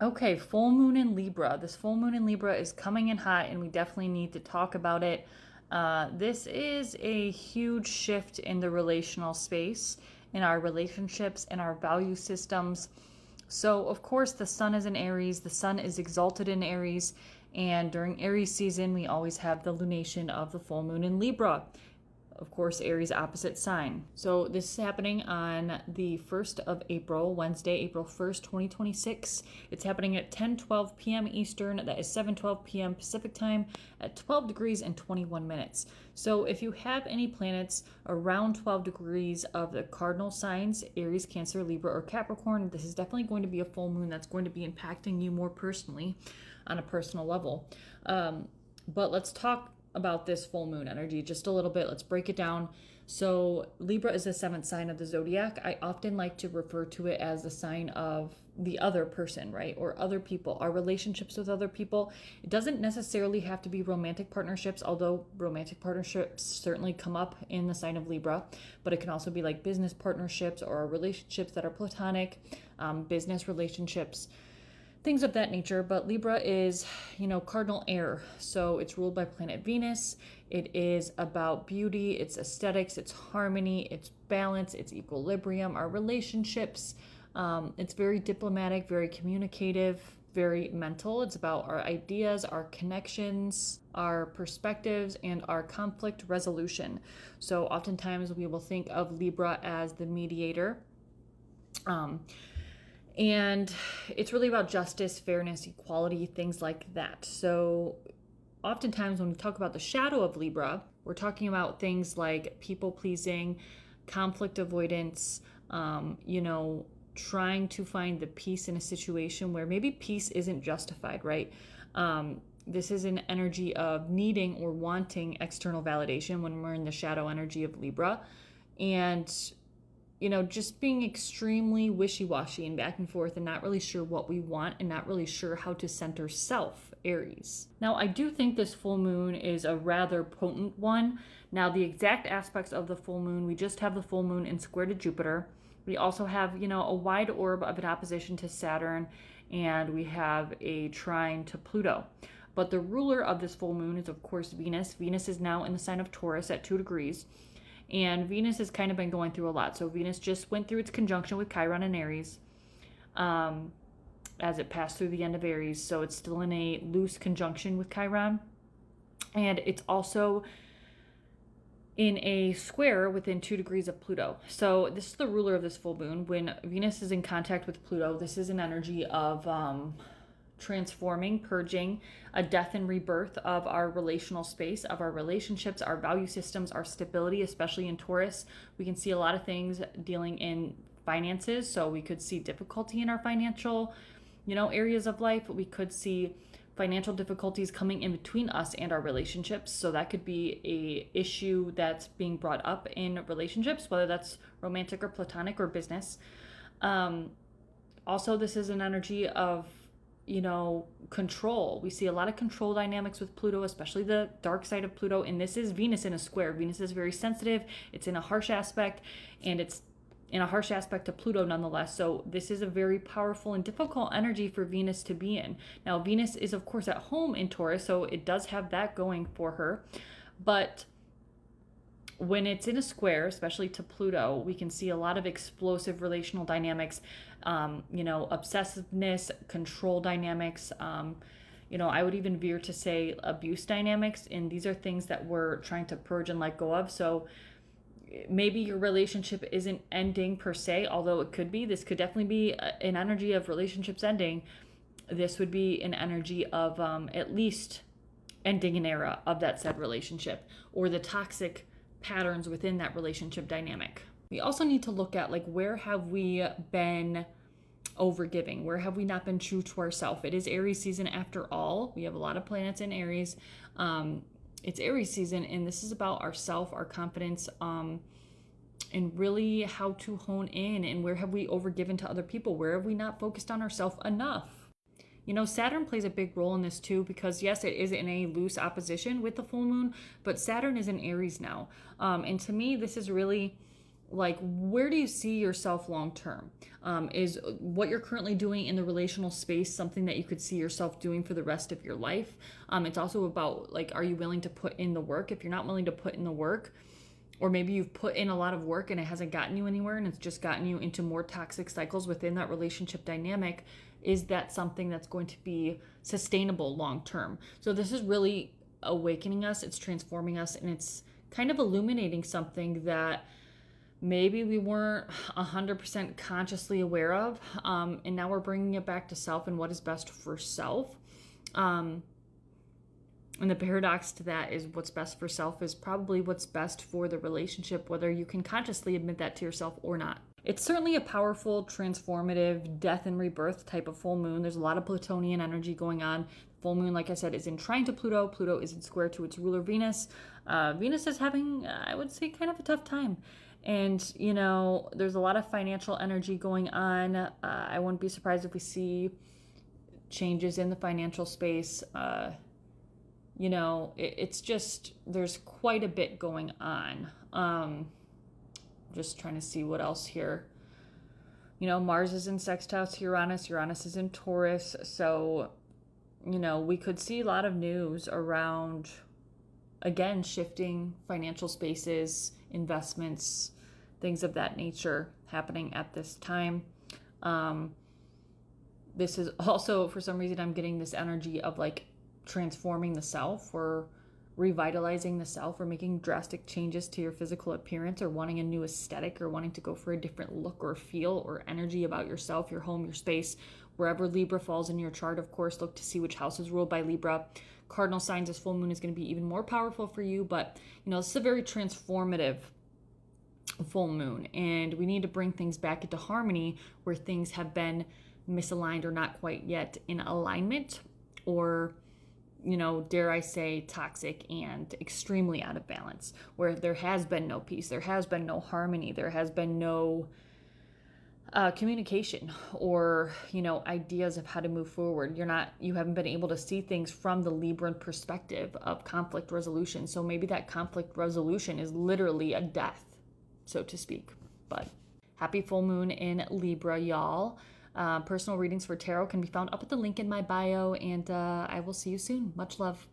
Okay, full moon in Libra. This full moon in Libra is coming in hot, and we definitely need to talk about it. This is a huge shift in the relational space, in our relationships, in our value systems. So, of course, the sun is in Aries, the sun is exalted in Aries, and during Aries season, we always have the lunation of the full moon in Libra. Of course, Aries opposite sign. So this is happening on the 1st of April, Wednesday, April 1st, 2026. It's happening at 10:12 p.m. Eastern. That is 7:12 p.m. Pacific time at 12 degrees and 21 minutes. So if you have any planets around 12 degrees of the cardinal signs, Aries, Cancer, Libra, or Capricorn, this is definitely going to be a full moon that's going to be impacting you more personally on a personal level. But let's talk about this full moon energy just a little bit. Let's break it down. So Libra is the seventh sign of the zodiac. I often like to refer to it as the sign of the other person, right? Or other people, our relationships with other people. It doesn't necessarily have to be romantic partnerships, although romantic partnerships certainly come up in the sign of Libra, but it can also be like business partnerships or relationships that are platonic, business relationships, things of that nature. But Libra is, cardinal air. So it's ruled by planet Venus. It is about beauty, it's aesthetics, it's harmony, it's balance, it's equilibrium, our relationships. It's very diplomatic, very communicative, very mental. It's about our ideas, our connections, our perspectives, and our conflict resolution. So oftentimes we will think of Libra as the mediator. And it's really about justice, fairness, equality, things like that. So oftentimes when we talk about the shadow of Libra, we're talking about things like people pleasing, conflict avoidance, trying to find the peace in a situation where maybe peace isn't justified, right? This is an energy of needing or wanting external validation when we're in the shadow energy of Libra. And just being extremely wishy-washy and back and forth and not really sure what we want and not really sure how to center self, Aries. Now, I do think this full moon is a rather potent one. Now, the exact aspects of the full moon, we just have the full moon in square to Jupiter. We also have, a wide orb of an opposition to Saturn, and we have a trine to Pluto. But the ruler of this full moon is, of course, Venus. Venus is now in the sign of Taurus at 2 degrees. And Venus has kind of been going through a lot. So Venus just went through its conjunction with Chiron and Aries as it passed through the end of Aries. So it's still in a loose conjunction with Chiron. And it's also in a square within 2 degrees of Pluto. So this is the ruler of this full moon. When Venus is in contact with Pluto, this is an energy of transforming, purging, a death and rebirth of our relational space, of our relationships, our value systems, our stability, especially in Taurus. We can see a lot of things dealing in finances. So we could see difficulty in our financial, areas of life. We could see financial difficulties coming in between us and our relationships. So that could be a issue that's being brought up in relationships, whether that's romantic or platonic or business. Also, this is an energy of control. We see a lot of control dynamics with Pluto, especially the dark side of Pluto. And this is Venus in a square. Venus is very sensitive. It's in a harsh aspect, and it's in a harsh aspect to Pluto nonetheless. So this is a very powerful and difficult energy for Venus to be in. Now, Venus is, of course, at home in Taurus, so it does have that going for her. But when it's in a square, especially to Pluto, we can see a lot of explosive relational dynamics, obsessiveness, control dynamics. I would even veer to say abuse dynamics. And these are things that we're trying to purge and let go of. So maybe your relationship isn't ending per se, although it could be. This could definitely be an energy of relationships ending. This would be an energy of at least ending an era of that said relationship or the toxic patterns within that relationship dynamic. We also need to look at where have we been overgiving? Where have we not been true to ourselves? It is Aries season after all. We have a lot of planets in Aries. It's Aries season, and this is about ourself, our confidence, and really how to hone in and where have we overgiven to other people? Where have we not focused on ourselves enough? Saturn plays a big role in this too, because yes, it is in a loose opposition with the full moon, but Saturn is in Aries now. And to me, this is really like, where do you see yourself long term? Is what you're currently doing in the relational space something that you could see yourself doing for the rest of your life? It's also about, like, are you willing to put in the work? If you're not willing to put in the work, or maybe you've put in a lot of work and it hasn't gotten you anywhere and it's just gotten you into more toxic cycles within that relationship dynamic, is that something that's going to be sustainable long term? So this is really awakening us, it's transforming us, and it's kind of illuminating something that maybe we weren't 100% consciously aware of. And now we're bringing it back to self and what is best for self. And the paradox to that is what's best for self is probably what's best for the relationship, whether you can consciously admit that to yourself or not. It's certainly a powerful, transformative, death and rebirth type of full moon. There's a lot of Plutonian energy going on. Full moon, like I said, is in trine to Pluto. Pluto is in square to its ruler, Venus. Venus is having, I would say, kind of a tough time. And, you know, there's a lot of financial energy going on. I wouldn't be surprised if we see changes in the financial space. You know, it's just, there's quite a bit going on. Just trying to see what else here. You know, Mars is in sextile to Uranus. Uranus is in Taurus. So, you know, we could see a lot of news around, again, shifting financial spaces, investments, things of that nature happening at this time. This is also, for some reason, I'm getting this energy of like transforming the self, or revitalizing the self, or making drastic changes to your physical appearance, or wanting a new aesthetic, or wanting to go for a different look or feel or energy about yourself, your home, your space, wherever Libra falls in your chart. Of course, look to see which house is ruled by Libra. Cardinal signs, this full moon is going to be even more powerful for you, but you know, this is a very transformative full moon, and we need to bring things back into harmony where things have been misaligned or not quite yet in alignment, or, you know, dare I say, toxic and extremely out of balance, where there has been no peace, there has been no harmony, there has been no communication, or, you know, ideas of how to move forward. You haven't been able to see things from the Libran perspective of conflict resolution. So maybe that conflict resolution is literally a death, so to speak. But happy full moon in Libra, y'all. Personal readings for tarot can be found up at the link in my bio, and I will see you soon. Much love.